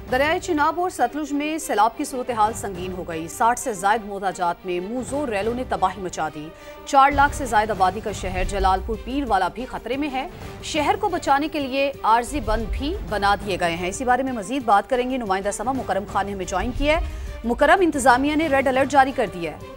दरियाए चिनाब और सतलुज में सैलाब की सूरत हाल संगीन हो गई। 60 से ज्यादा मोहताजात में मुंहजोर रैलों ने तबाही मचा दी। 4 लाख से ज्यादा आबादी का शहर जलालपुर पीरवाला भी खतरे में है। शहर को बचाने के लिए आर्जी बंद भी बना दिए गए हैं। इसी बारे में मजीद बात करेंगे। नुमाइंदा समा मुकरम खान ने हमें ज्वाइन किया है। मुकरम, इंतजामिया ने रेड अलर्ट जारी कर दिया है।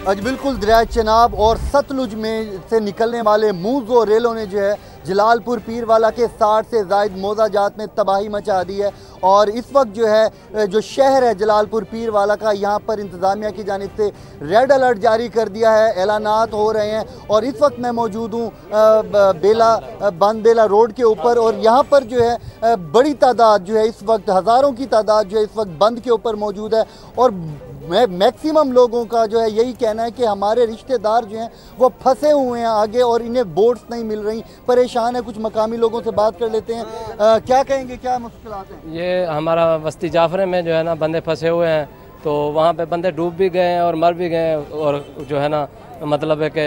आज बिल्कुल दरिया चिनाब और सतलुज में से निकलने वाले मुंहजोर रेलों ने जो है जलालपुर पीरवाला के 60 से ज़ायद मोहताजात में तबाही मचा दी है। और इस वक्त जो है जो शहर है जलालपुर पीरवाला का, यहाँ पर इंतज़ामिया की जानिब से रेड अलर्ट जारी कर दिया है। ऐलानात हो रहे हैं और इस वक्त मैं मौजूद हूँ बेला रोड के ऊपर। और यहाँ पर जो है बड़ी तादाद जो है इस वक्त, हज़ारों की तादाद जो है इस वक्त बंद के ऊपर मौजूद है। और मैक्सिमम लोगों का जो है यही कहना है कि हमारे रिश्तेदार जो हैं वो फंसे हुए हैं आगे और इन्हें बोट्स नहीं मिल रही, परेशान है। कुछ मकामी लोगों से बात कर लेते हैं। क्या कहेंगे, क्या मुश्किलात हैं? ये हमारा बस्ती जाफरे में जो है ना बंदे फंसे हुए हैं, तो वहाँ पे बंदे डूब भी गए हैं और मर भी गए हैं। और जो है ना मतलब है कि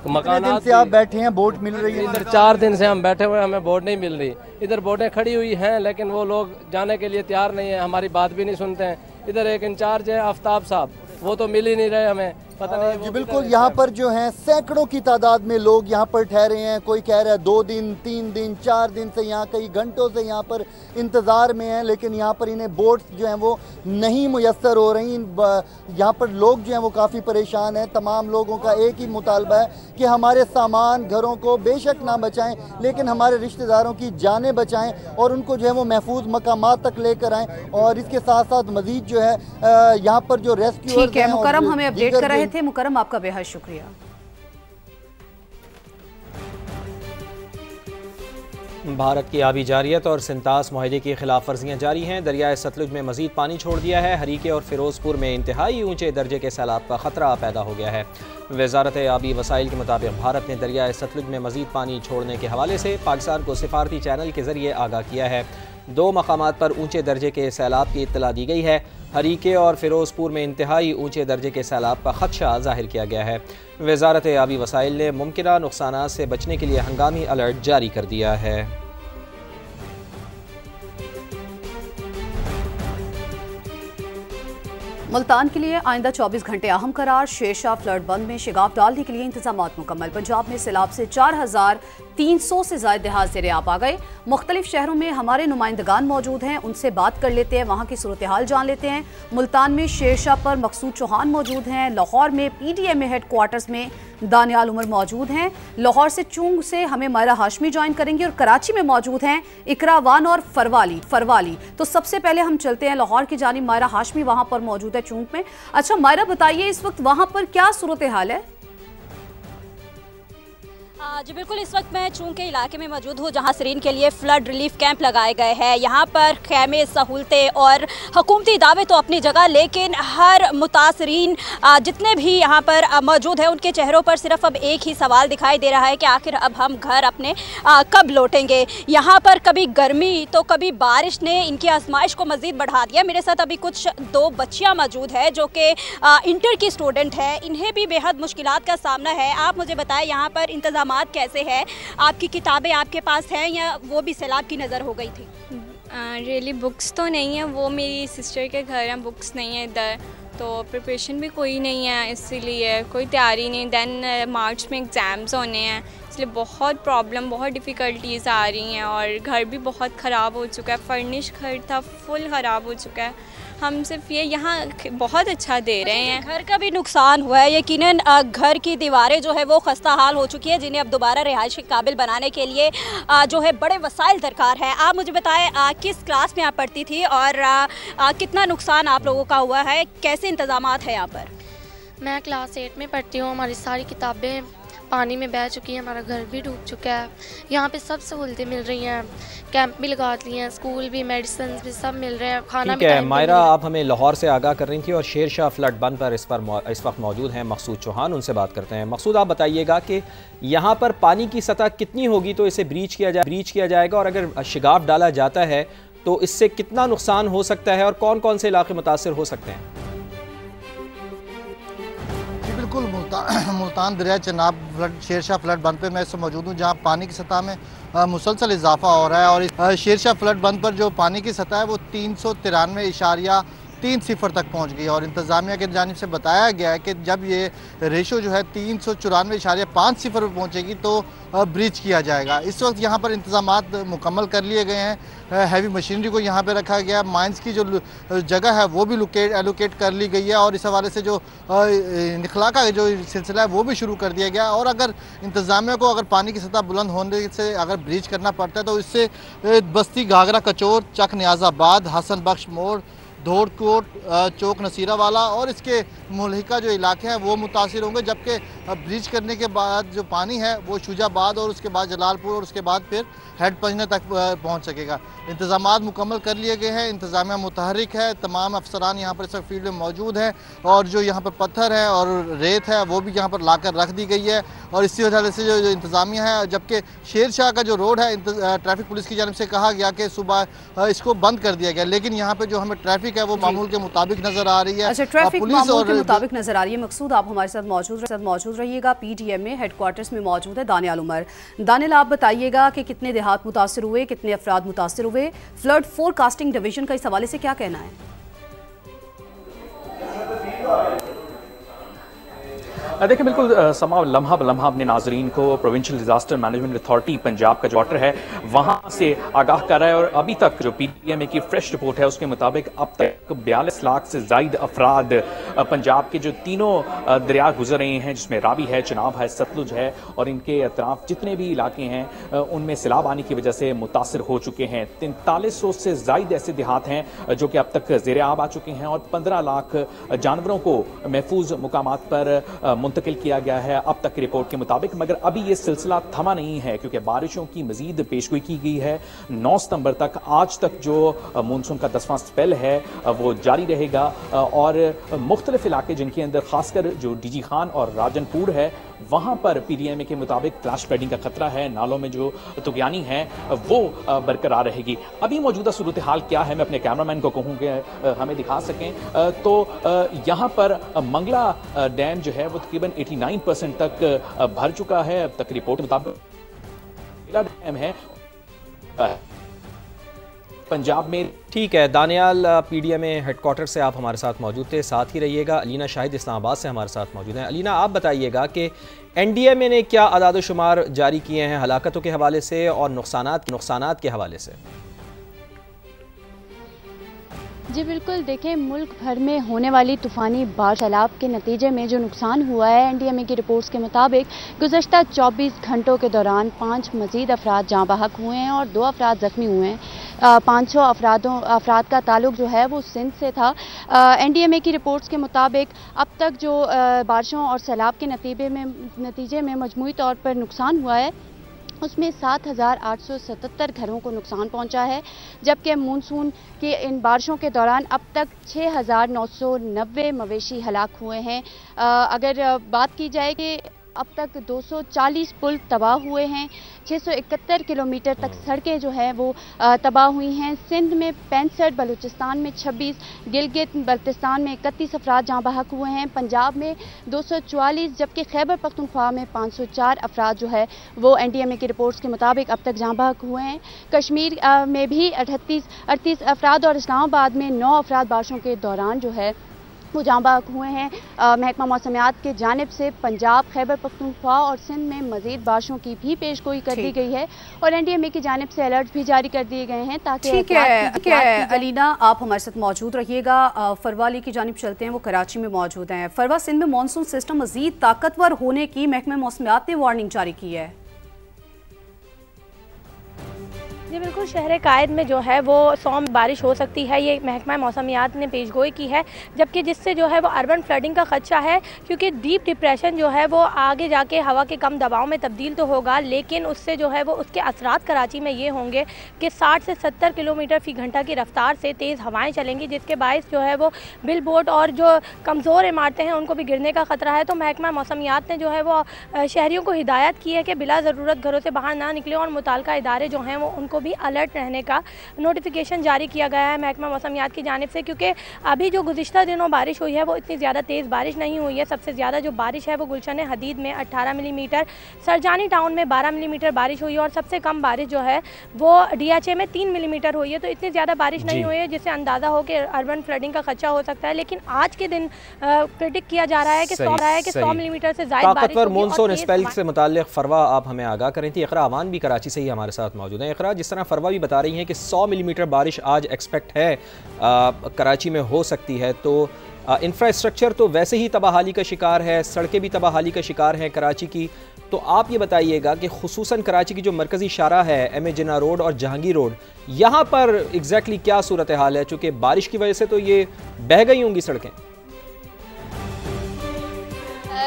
मकान से आप बैठे हैं, बोट मिल रही है? इधर 4 दिन से हम बैठे हुए हैं, हमें बोट नहीं मिल रही। इधर बोटें खड़ी हुई हैं लेकिन वो लोग जाने के लिए तैयार नहीं है, हमारी बात भी नहीं सुनते हैं। इधर एक इंचार्ज है आफ्ताब साहब, वो तो मिल ही नहीं रहे हमें, पता नहीं जी बिल्कुल। यहाँ पर जो है सैकड़ों की तादाद में लोग यहाँ पर ठहरे हैं। कोई कह रहा है 2 दिन, 3 दिन, 4 दिन से, यहाँ कई घंटों से यहाँ पर इंतज़ार में हैं, लेकिन यहाँ पर इन्हें बोट्स जो हैं वो नहीं मुयस्सर हो रही। यहाँ पर लोग जो हैं वो काफ़ी परेशान हैं। तमाम लोगों का एक ही मुतालबा है कि हमारे सामान, घरों को बेशक ना बचाएं, लेकिन हमारे रिश्तेदारों की जानें बचाएं और उनको जो है वो महफूज मकामात तक लेकर आएँ। और इसके साथ साथ मज़ीद जो है यहाँ पर जो रेस्क्यू, ठीक है मुकरम, हमें अपडेट कर रहे थे। मुकरम, आपका बेहद शुक्रिया। भारत की आबी जारियत और सिंतास माहिदे की खिलाफ वर्जियाँ जारी हैं। दरियाए सतलुज में मजीद पानी छोड़ दिया है। हरीके और फिरोजपुर में इंतहाई ऊंचे दर्जे के सैलाब का खतरा पैदा हो गया है। वजारत आबी वसाइल के मुताबिक भारत ने दरियाए सतलुज में मजीद पानी छोड़ने के हवाले से पाकिस्तान को सिफारती चैनल के जरिए आगाह किया है। 2 मकामात पर ऊंचे दर्जे के सैलाब की इत्तला दी गई है। हरीके और फिरोजपुर में इंतहाई ऊंचे दर्जे के सैलाब का खदशा जाहिर किया गया है। वजारत आबी वसाइल ने मुमकिना नुकसानात से बचने के लिए हंगामी अलर्ट जारी कर दिया है। मुल्तान के लिए आइंदा 24 घंटे अहम करार। शेरशाह फ्लड बंद में शिगाफ डालने के लिए इंतजामात मुकम्मल। पंजाब में सैलाब से 4300 से ज्यादा देहात ज़ेर-ए-आब आ गए। मुख्तलिफ शहरों में हमारे नुमाइंदगान मौजूद हैं, उनसे बात कर लेते हैं, वहाँ की सूरत हाल जान लेते हैं। मुल्तान में शेरशाह पर मकसूद चौहान मौजूद हैं। लाहौर में PDM हेड क्वार्टर्स में दानियाल उमर मौजूद हैं। लाहौर से चुंग से हमें मायरा हाशमी ज्वाइन करेंगे और कराची में मौजूद हैं इकरावान और फरवाली। तो सबसे पहले हम चलते हैं लाहौर की जानिब। मायरा हाशमी वहाँ पर मौजूद है चुंग में। अच्छा मायरा, बताइए इस वक्त वहाँ पर क्या सूरत हाल है? जी बिल्कुल, इस वक्त मैं चूंग के इलाके में मौजूद हूँ जहाँ सरीन के लिए फ्लड रिलीफ कैंप लगाए गए हैं। यहाँ पर खैमे, सहूलतें और हुकूमती दावे तो अपनी जगह, लेकिन हर मुतासरीन जितने भी यहाँ पर मौजूद हैं उनके चेहरों पर सिर्फ अब एक ही सवाल दिखाई दे रहा है कि आखिर अब हम घर अपने कब लौटेंगे। यहाँ पर कभी गर्मी तो कभी बारिश ने इनकी आजमाइश को मज़ीद बढ़ा दिया। मेरे साथ अभी कुछ 2 बच्चियाँ मौजूद हैं जो कि इंटर की स्टूडेंट है। इन्हें भी बेहद मुश्किलात का सामना है। आप मुझे बताएं यहाँ पर इंतजाम कैसे है? आपकी किताबें आपके पास हैं या वो भी सैलाब की नज़र हो गई थी? रियली बुक्स तो नहीं है, वो मेरी सिस्टर के घर हैं, बुक्स नहीं है इधर, तो प्रिपरेशन भी कोई नहीं है, इसीलिए कोई तैयारी नहीं। दैन मार्च में एग्ज़ाम्स होने हैं, इसलिए बहुत प्रॉब्लम, बहुत डिफ़िकल्टीज़ आ रही हैं। और घर भी बहुत ख़राब हो चुका है, फर्निश घर था फुल ख़राब हो चुका है। हम सिर्फ ये यहाँ बहुत अच्छा दे रहे हैं। घर का भी नुकसान हुआ है यकीनन। घर की दीवारें जो है वो खस्ता हाल हो चुकी है, जिन्हें अब दोबारा रिहाइश के काबिल बनाने के लिए जो है बड़े वसाइल दरकार है। आप मुझे बताएं किस क्लास में आप पढ़ती थी और कितना नुकसान आप लोगों का हुआ है, कैसे इंतजामात है यहाँ पर? मैं क्लास 8 में पढ़ती हूँ। हमारी सारी किताबें पानी में बह चुकी हैं, हमारा घर भी डूब चुका है। यहाँ पे सब सहूलतें मिल रही हैं, कैंप भी लगा दिए हैं, स्कूल भी, मेडिसिन भी सब मिल रहे हैं, खाना भी। ठीक है मायरा, आप हमें लाहौर से आगाह कर रही थी और शेरशाह फ्लड बंद पर इस वक्त मौजूद हैं मकसूद चौहान, उनसे बात करते हैं। मकसूद, आप बताइएगा कि यहाँ पर पानी की सतह कितनी होगी तो इसे ब्रीच किया जाएगा, और अगर शिगाफ डाला जाता है तो इससे कितना नुकसान हो सकता है और कौन कौन से इलाके मुतासर हो सकते हैं? बिल्कुल मुल्तान दरिया चनाब शेरशाह फ्लड बंद पे मैं इस मौजूद हूँ, जहाँ पानी की सतह में मुसलसल इजाफा हो रहा है। और इस शेरशाह फ्लड बंद पर जो पानी की सतह है वो 393.30 तक पहुँच गई। और इंतज़ामिया की जानिब से बताया गया है कि जब ये रेशो जो है 394.50 पर पहुँचेगी तो ब्रीच किया जाएगा। इस वक्त यहाँ पर इंतजामात मुकम्मल कर लिए गए हैं। हैवी मशीनरी को यहाँ पे रखा गया, माइंस की जो जगह है वो भी एलोकेट कर ली गई है। और इस हवाले से जो निखला का जो सिलसिला है वो भी शुरू कर दिया गया। और अगर इंतज़ामिया को अगर पानी की सतह बुलंद होने से अगर ब्रीच करना पड़ता है तो इससे बस्ती घाघरा कचौर, चक नियाज़ाबाद, हसन बख्श मोड़, धोड़कोट, चौक नसीरावाला और इसके मुल्हिका जो इलाके हैं वो मुतासिर होंगे। जबकि ब्रीच करने के बाद जो पानी है वो शुजाबाद और उसके बाद जलालपुर और उसके बाद फिर हेड पंजने तक पहुंच सकेगा। इंतज़ामात मुकम्मल कर लिए गए हैं, इंतज़ामिया मुतहरिक है, तमाम अफसरान यहाँ पर इस वक्त फील्ड में मौजूद हैं। और जो यहाँ पर पत्थर है और रेत है वो भी यहाँ पर लाकर रख दी गई है। और इसी वजह से जो इंतज़ामिया है, जबकि शेरशाह का जो रोड है ट्रैफिक पुलिस की जानिब से कहा गया कि सुबह इसको बंद कर दिया गया, लेकिन यहाँ पर जो हमें ट्रैफिक है वो मामूल के मुताबिक नजर आ रही है। अच्छा, ट्रैफिक मामूल के मुताबिक नजर आ रही है। मकसूद, आप हमारे साथ मौजूद रहिएगा। PDM में हेडक्वार्टर्स में मौजूद है दानियाल उमर। दानियाल, आप बताइएगा कि कितने देहात मुतासिर हुए, कितने अफराद मुतासिर हुए, फ्लड फोरकास्टिंग डिवीजन का इस हवाले से क्या कहना है? देखिए, बिल्कुल समा लम्हा बलम्हा अपने नाजरीन को provincial disaster management authority Punjab का जो ऑर्डर है वहाँ से आगाह कर रहा है। और अभी तक जो PDMA की फ्रेश रिपोर्ट है उसके मुताबिक अब तक 42 लाख से ज़ायद अफराद पंजाब के जो तीनों दरिया गुजर रहे हैं, जिसमें रावी है, चनाब है, सतलुज है और इनके अतराफ जितने भी इलाके हैं उनमें सैलाब आने की वजह से मुतासर हो चुके हैं। 4300 से ज़ायद ऐसे देहात हैं जो कि अब तक ज़ेरे आब आ चुके हैं और 15 लाख जानवरों को महफूज मुकामात पर मुंतकिल किया गया है अब तक की रिपोर्ट के मुताबिक। मगर अभी ये सिलसिला थमा नहीं है क्योंकि बारिशों की मजीद पेशगोई की गई है। 9 सितंबर तक, आज तक जो मानसून का 10वां स्पेल है वो जारी रहेगा। और मुख्तलिफ इलाके जिनके अंदर खासकर जो DG खान और राजनपुर है वहाँ पर PDMA के मुताबिक फ्लैश फ्लडिंग का खतरा है, नालों में जो तुगयानी है वो बरकरार रहेगी। अभी मौजूदा सूरत हाल क्या है, मैं अपने कैमरामैन को कहूँगा हमें दिखा सकें तो यहाँ पर मंगला डैम जो है वो तकरीबन 89% तक भर चुका है अब तक रिपोर्ट के मुताबिक। डैम है पंजाब में। ठीक है दानियाल, PDMA हेडक्वार्टर से आप हमारे साथ मौजूद थे, साथ ही रहिएगा। अलीना शाहिद इस्लामाबाद से हमारे साथ मौजूद हैं। अलीना, आप बताइएगा कि NDMA ने क्या अदाद शुमार जारी किए हैं हलाकतों के हवाले से और नुकसानात के हवाले से? जी बिल्कुल, देखें मुल्क भर में होने वाली तूफ़ानी बारिश सैलाब के नतीजे में जो नुकसान हुआ है NDMA की रिपोर्ट्स के मुताबिक गुज़श्ता 24 घंटों के दौरान 5 मज़ीद अफराद जाँ बहक हुए हैं और 2 अफराद ज़ख्मी हुए हैं। 500 अफराद का ताल्लुक जो है वो सिंध से था। NDMA की रिपोर्ट्स के मुताबिक अब तक जो बारिशों और सैलाब के नतीजे में मजमूई तौर पर नुकसान हुआ है उसमें 7,877 घरों को नुकसान पहुंचा है, जबकि मानसून की इन बारिशों के दौरान अब तक 6,990 मवेशी हलाक हुए हैं। अगर बात की जाए कि अब तक 240 पुल तबाह हुए हैं, 671 किलोमीटर तक सड़कें जो है वो तबाह हुई हैं। सिंध में 65, बलूचिस्तान में 26, गिलगित बल्तिस्तान में 31 अफराद जहाँ बहक हुए हैं, पंजाब में 244, जबकि खैबर पख्तूनख्वा में 504 अफराद जो है वो NDMA की रिपोर्ट्स के मुताबिक अब तक जहाँ बहक हुए हैं। कश्मीर में भी 38 अफराद और इस्लामाबाद में 9 अफराद बारिशों के दौरान जो है वो जाँ बहक हुए हैं। महकमा मौसमियात की जानिब से पंजाब, खैबर पख्तूनख्वा और सिंध में मजीद बारिशों की भी पेशगोई कर दी गई है और NDMA की जानिब से अलर्ट भी जारी कर दिए गए हैं ताकि। ठीक है अलीना, आप हमारे साथ मौजूद रहिएगा। फरवाली की जानिब चलते हैं, वो कराची में मौजूद हैं। फरवा, सिंध में मानसून सिस्टम मजीद ताकतवर होने की महकमा मौसमियात ने वार्निंग जारी की है। जी बिल्कुल, शहर कायद में जो है वो 100 बारिश हो सकती है, ये महकमा मौसमियात ने पेशगोई की है। जबकि जिससे जो है वो अर्बन फ्लडिंग का खदशा है क्योंकि डीप डिप्रेशन जो है वो आगे जाके हवा के कम दबाव में तब्दील तो होगा, लेकिन उससे जो है वो उसके असरात कराची में ये होंगे कि 60 से 70 किलोमीटर फ़ी घंटा की रफ्तार से तेज़ हवाएँ चलेंगी, जिसके बायस जो है वो बिल बोर्ड और जो कमज़ोर इमारतें हैं उनको भी गिरने का ख़तरा है। तो महकमा मौसमियात ने जो है वो शहरियों को हिदायत की है कि बिला ज़रूरत घरों से बाहर ना निकले और मुताल्लिका इदारे जो हैं वो उनको को भी अलर्ट रहने का नोटिफिकेशन जारी किया गया है महकमा मौसमियात की जानिब से, क्योंकि अभी जो गुज़िश्ता दिनों बारिश हुई है वो इतनी ज़्यादा तेज़ बारिश नहीं हुई है। सबसे ज़्यादा जो बारिश है वो गुलशन हदीद में 18 मिलीमीटर, सरजानी टाउन में 12 मिलीमीटर बारिश हुई है और सबसे कम बारिश जो है वो DHA में 3 मिलीमीटर हुई है। तो इतनी ज़्यादा बारिश नहीं हुई है जिससे अंदाज़ा हो कि अर्बन फ्लडिंग का खदशा हो सकता है। लेकिन आज के दिन प्रेडिक्ट किया जा रहा है कि 100 मिलीमीटर से ज़्यादा बारिश होगी। मॉनसून स्पेल से मुताल्लिक फरवा आप हमें आगाह करें थी। इकरा अमान भी कराची से ही हमारे साथ मौजूद है। इकरा, जिस तरह फरवा भी बता रही हैं कि 100 मिलीमीटर बारिश आज एक्सपेक्ट है कराची में हो सकती है, तो इंफ्रास्ट्रक्चर तो वैसे ही तबाहाली का शिकार है, सड़कें भी तबाहाली का शिकार हैं कराची की। तो आप ये बताइएगा कि खुसूसन कराची की जो मरकज़ी शारा है MA जिन्ना रोड और जहांगीर रोड, यहाँ पर एग्जैक्टली क्या सूरत हाल है, चूँकि बारिश की वजह से तो ये बह गई होंगी सड़कें।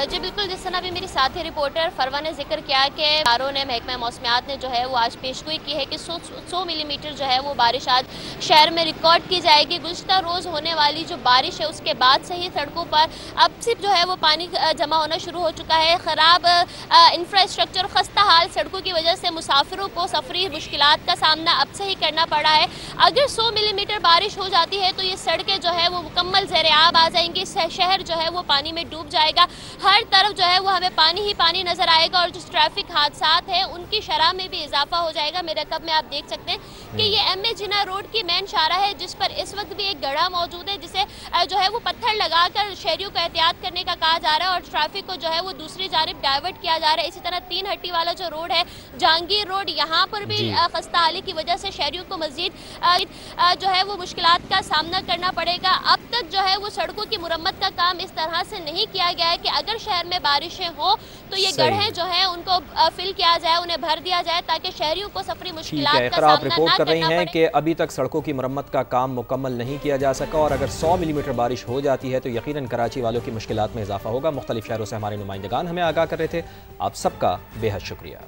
जी बिल्कुल, जिस तरह भी मेरी साथी रिपोर्टर फरवा ने जिक्र किया कि इदारों ने महकमा मौसमियात ने जो है वो आज पेशगोई की है कि 100 मिलीमीटर जो है वो बारिश आज शहर में रिकॉर्ड की जाएगी। गुज़िश्ता रोज़ होने वाली जो बारिश है उसके बाद से ही सड़कों पर अब सिर्फ जो है वो पानी जमा होना शुरू हो चुका है। ख़राब इंफ्रास्ट्रक्चर, खस्ता हाल सड़कों की वजह से मुसाफिरों को सफरी मुश्किलात का सामना अब से ही करना पड़ा है। अगर 100 मिलीमीटर बारिश हो जाती है तो ये सड़कें जो है वो मुकम्मल ज़ेर-ए-आब आ जाएंगी, शहर जो है वो पानी में डूब जाएगा। हर तरफ जो है वो हमें पानी ही पानी नजर आएगा और जो ट्रैफिक हादसात हैं उनकी शरह में भी इजाफा हो जाएगा। मेरे कब में आप देख सकते हैं कि ये MA जिन्ना रोड की मेन शारा है, जिस पर इस वक्त भी एक गड्ढा मौजूद है जिसे जो है वो पत्थर लगाकर शहरियों को एहतियात करने का कहा जा रहा है और ट्रैफिक को जो है वो दूसरी जानिब डाइवर्ट किया जा रहा है। इसी तरह 3 हट्टी वाला जो रोड है जहांगीर रोड, यहाँ पर भी खस्ता हाली की वजह से शहरियों को मजीद जो है वो मुश्किलात का सामना करना पड़ेगा। अब तक जो है वो सड़कों की मुरम्मत का काम इस तरह से नहीं किया गया है कि अगर शहर में बारिशें हो तो ये गड्ढे जो है उनको फिल किया जाए, उन्हें भर दिया जाए ताकि शहरियों को सफरी मुश्किलात का सामना आप रिपोर्ट कर रही हैं कि अभी तक सड़कों की मरम्मत का काम मुकम्मल नहीं किया जा सका और अगर 100 मिलीमीटर बारिश हो जाती है तो यकीनन कराची वालों की मुश्किलात में इजाफा होगा। मुख्तलिफ शहरों से हमारे नुमाइंदगान हमें आगाह कर रहे थे। आप सबका बेहद शुक्रिया।